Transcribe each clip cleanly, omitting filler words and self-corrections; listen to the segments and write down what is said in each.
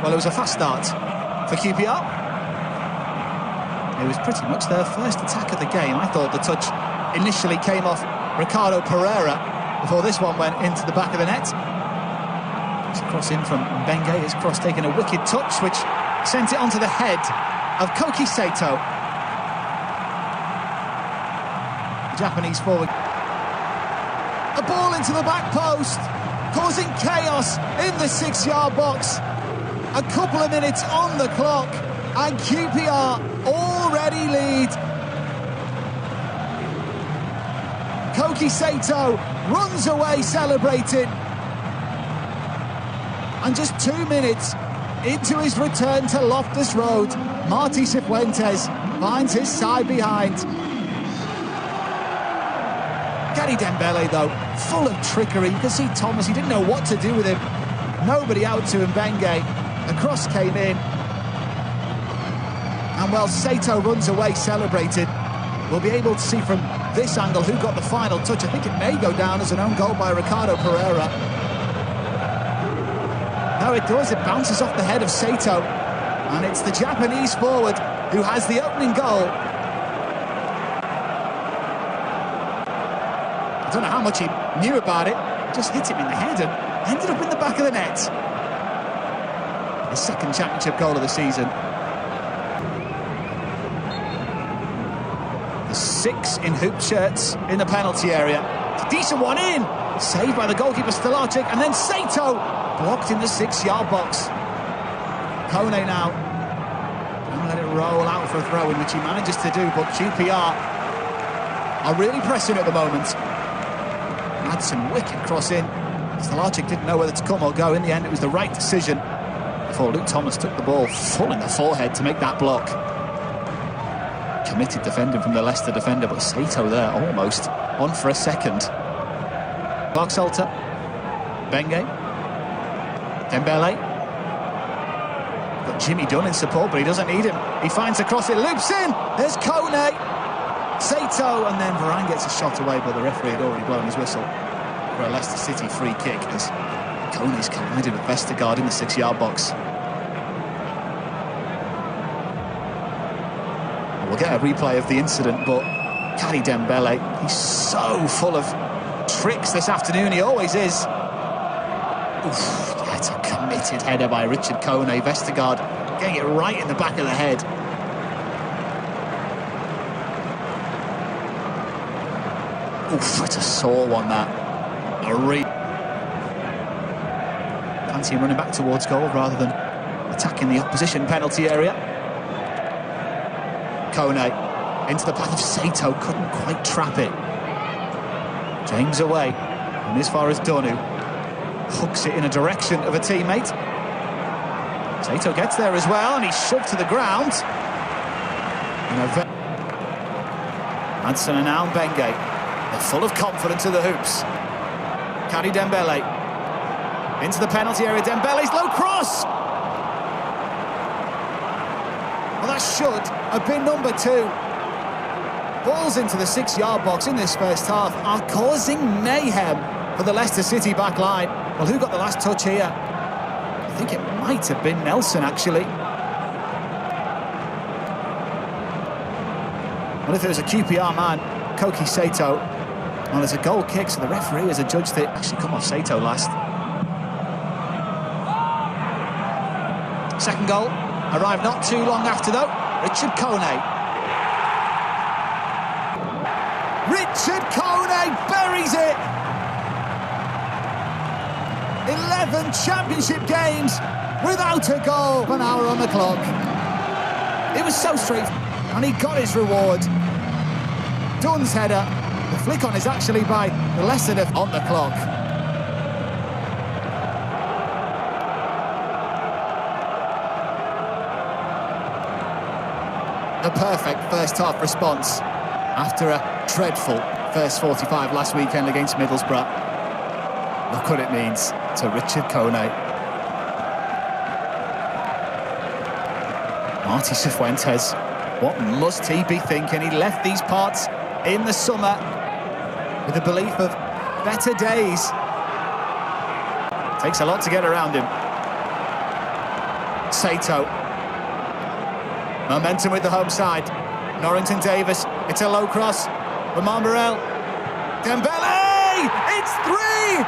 Well, it was a fast start for QPR. It was pretty much their first attack of the game. I thought the touch initially came off Ricardo Pereira before this one went into the back of the net. It's a cross in from Benge. His cross taking a wicked touch, which sent it onto the head of Koki Sato. The Japanese forward. A ball into the back post, causing chaos in the 6-yard box. A couple of minutes on the clock, and QPR already lead. Koki Sato runs away celebrating. And just 2 minutes into his return to Loftus Road, Marty Cifuentes finds his side behind. Gary Dembele, though, full of trickery. You can see Thomas, he didn't know what to do with him. Nobody out to Mbenge. The cross came in. And while Sato runs away celebrated, we'll be able to see from this angle who got the final touch. I think it may go down as an own goal by Ricardo Pereira. No, it does. It bounces off the head of Sato. And it's the Japanese forward who has the opening goal. I don't know how much he knew about it. Just hit him in the head and ended up in the back of the net. His second championship goal of the season. The 6 in hoop shirts in the penalty area. It's a decent one in. Saved by the goalkeeper Stalacic, and then Sato blocked in the 6-yard box. Kone now. And let it roll out for a throw-in, which he manages to do, but QPR are really pressing at the moment. Had some wicked cross in. Stalacic didn't know whether to come or go. In the end, it was the right decision before Luke Thomas took the ball full in the forehead to make that block. Committed defending from the Leicester defender, but Sato there almost on for a second. Clark Salter, Benge, Dembele. Got Jimmy Dunn in support, but he doesn't need him. He finds a cross, it loops in. There's Kone, Sato, and then Varane gets a shot away, but the referee had already blown his whistle for a Leicester City free kick as Kone's collided with Vestergaard in the 6-yard box. We'll get a replay of the incident, but Gary Dembele, he's so full of tricks this afternoon, he always is. Oof, that's a committed header by Richard Kone. Vestergaard getting it right in the back of the head. Oof, it's a sore one, that. Fancy him running back towards goal rather than attacking the opposition penalty area. Kone into the path of Sato, couldn't quite trap it. James away, and as far as Donu, hooks it in a direction of a teammate. Sato gets there as well, and he's shoved to the ground. Madsen and now Benge. They're full of confidence in the hoops. Gary Dembele into the penalty area. Dembele's low cross. Well, that should have been number 2. Balls into the 6-yard box in this first half are causing mayhem for the Leicester City back line. Well, who got the last touch here? I think it might have been Nelson, actually. Well, if it was a QPR man, Koki Sato. Well, there's a goal kick, so the referee has adjudged it. Actually come off Sato last. Second goal arrived not too long after, though. Richard Kone. Richard Kone buries it. 11 championship games without a goal. 1 hour on the clock. It was so straight, and he got his reward. Dunn's header. The flick on is actually by the Leicester on the clock. The perfect first half response after a dreadful first 45 last weekend against Middlesbrough. Look what it means to Richard Kone. Marty Cifuentes, what must he be thinking? He left these parts in the summer with the belief of better days. Takes a lot to get around him. Sato. Momentum with the home side. Norrington Davis. It's a low cross. Lamar Morel. Dembele! It's 3!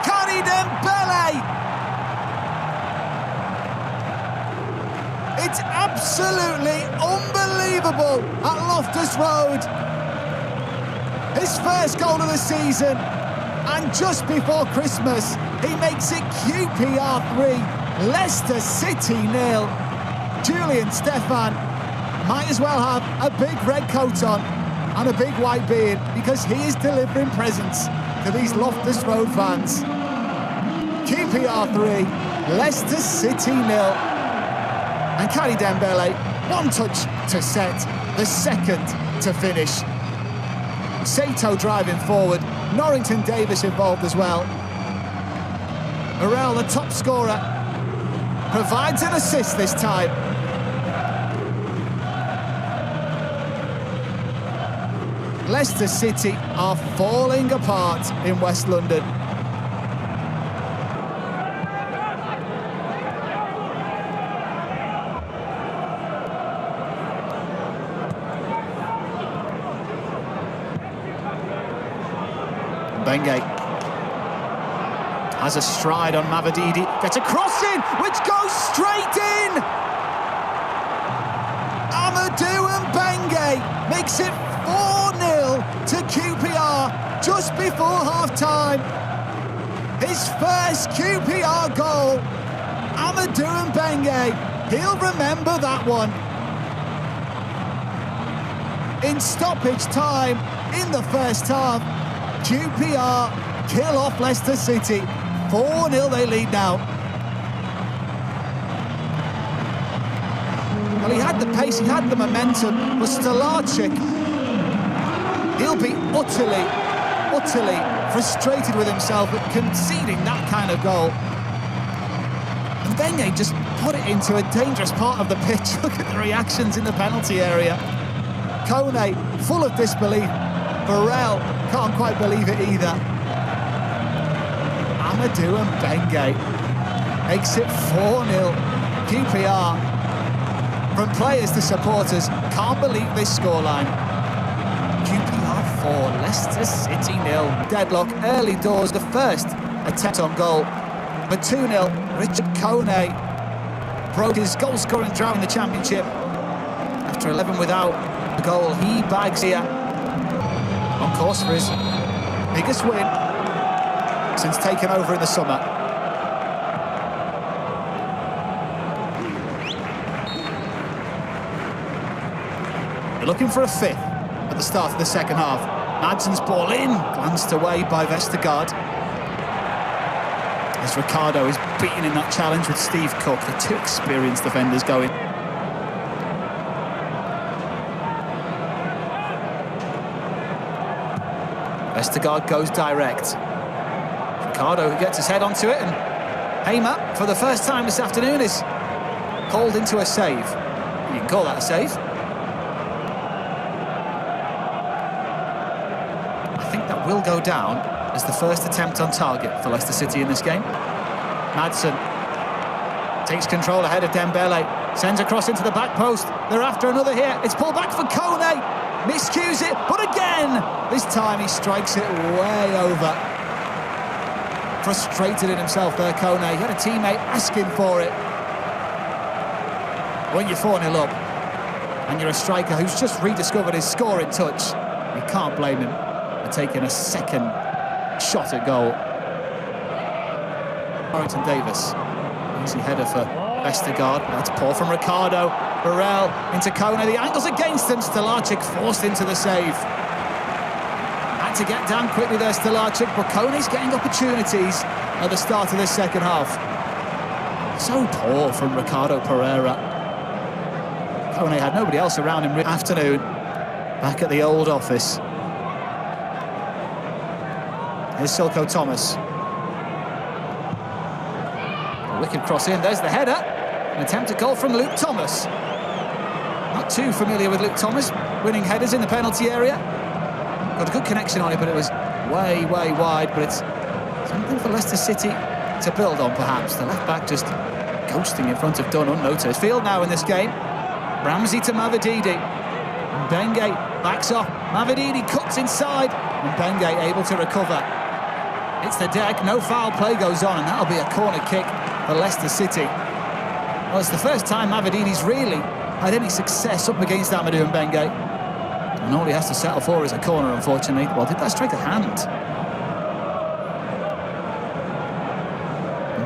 Kani Dembele! It's absolutely unbelievable at Loftus Road. His first goal of the season, and just before Christmas, he makes it QPR 3, Leicester City 0. Julian Stefan might as well have a big red coat on and a big white beard, because he is delivering presents to these Loftus Road fans. QPR 3, Leicester City 0. And Kani Dembele, one touch to set, the second to finish. Sato driving forward, Norrington Davis involved as well. Morel, the top scorer, provides an assist this time. Leicester City are falling apart in West London. Benge has a stride on Mavididi, gets a cross in, which goes straight in! Amadou Benge makes it 4-0 to QPR just before half-time. His first QPR goal, Amadou Benge, he'll remember that one. In stoppage time in the first half, QPR kill off Leicester City. 4-0 they lead now. Well, he had the pace, he had the momentum, but Stolarczyk, he'll be utterly frustrated with himself at conceding that kind of goal. And Benge just put it into a dangerous part of the pitch. Look at the reactions in the penalty area. Kone, full of disbelief. Burrell can't quite believe it either. Amadou Benge makes it 4-0. QPR, from players to supporters, can't believe this scoreline. QPR 4, Leicester City 0. Deadlock early doors, the first attempt on goal. But 2-0, Richard Kone broke his goal-scoring drought in the Championship. After 11 without a goal, he bags here. On course for his biggest win since taking over in the summer. You're looking for a fifth at the start of the second half. Madsen's ball in, glanced away by Vestergaard. As Ricardo is beaten in that challenge with Steve Cook, the two experienced defenders going. Vestergaard goes direct. Ricardo, who gets his head onto it, and Hamer, for the first time this afternoon, is called into a save. You can call that a save. I think that will go down as the first attempt on target for Leicester City in this game. Madsen takes control ahead of Dembele, sends across into the back post. They're after another here. It's pulled back for Kone. Miscues it, but again, this time he strikes it way over. Frustrated in himself there, Kone. He had a teammate asking for it. When you're 4-0 up, and you're a striker who's just rediscovered his scoring touch, you can't blame him for taking a second shot at goal. Norrington Davis, easy header for Vestergaard. That's poor from Ricardo. Burrell into Kone, the angle's against him. Stolarczyk forced into the save. Had to get down quickly there, Stolarczyk, but Kone's getting opportunities at the start of this second half. So poor from Ricardo Pereira. Kone had nobody else around him. Afternoon, back at the old office. Here's Silko Thomas. A wicked cross in, there's the header. An attempt at goal from Luke Thomas. Not too familiar with Luke Thomas, winning headers in the penalty area. Got a good connection on it, but it was way wide. But it's something for Leicester City to build on, perhaps. The left-back just ghosting in front of Dunn unnoticed. Field now in this game. Ramsey to Mavididi. Benge backs off. Mavididi cuts inside. And Benge able to recover. It's the deck. No foul play goes on. And that'll be a corner kick for Leicester City. Well, it's the first time Mavididi's really had any success up against Amadou Benge. And all he has to settle for is a corner, unfortunately. Well, did that strike a hand?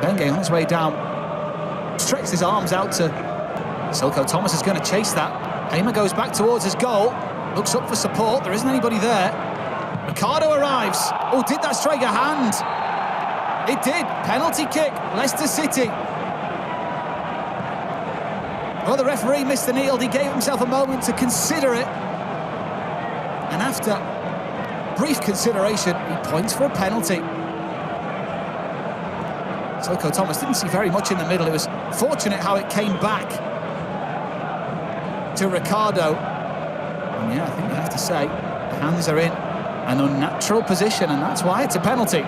Benge on his way down stretches his arms out to Silko. Thomas is going to chase that. Hamer goes back towards his goal, looks up for support. There isn't anybody there. Ricardo arrives. Oh, did that strike a hand? It did. Penalty kick, Leicester City. Well, the referee, Mr. Neild, he gave himself a moment to consider it, and after brief consideration, he points for a penalty. Silko Thomas didn't see very much in the middle. It was fortunate how it came back to Ricardo. And yeah, I think you have to say the hands are in an unnatural position, and that's why it's a penalty.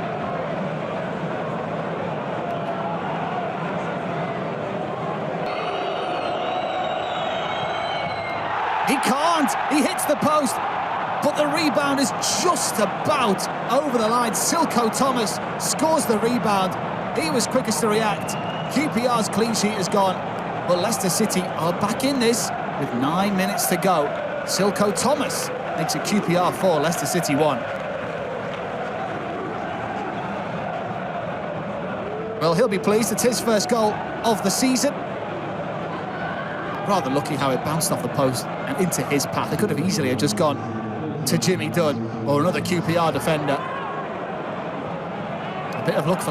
He can't. He hits the post, but the rebound is just about over the line. Silko Thomas scores the rebound. He was quickest to react. QPR's clean sheet is gone, but Leicester City are back in this with 9 minutes to go. Silko Thomas makes it QPR 4, Leicester City 1. Well, he'll be pleased. It's his first goal of the season. Rather lucky how it bounced off the post and into his path. It could have easily just gone to Jimmy Dunn or another QPR defender. A bit of luck for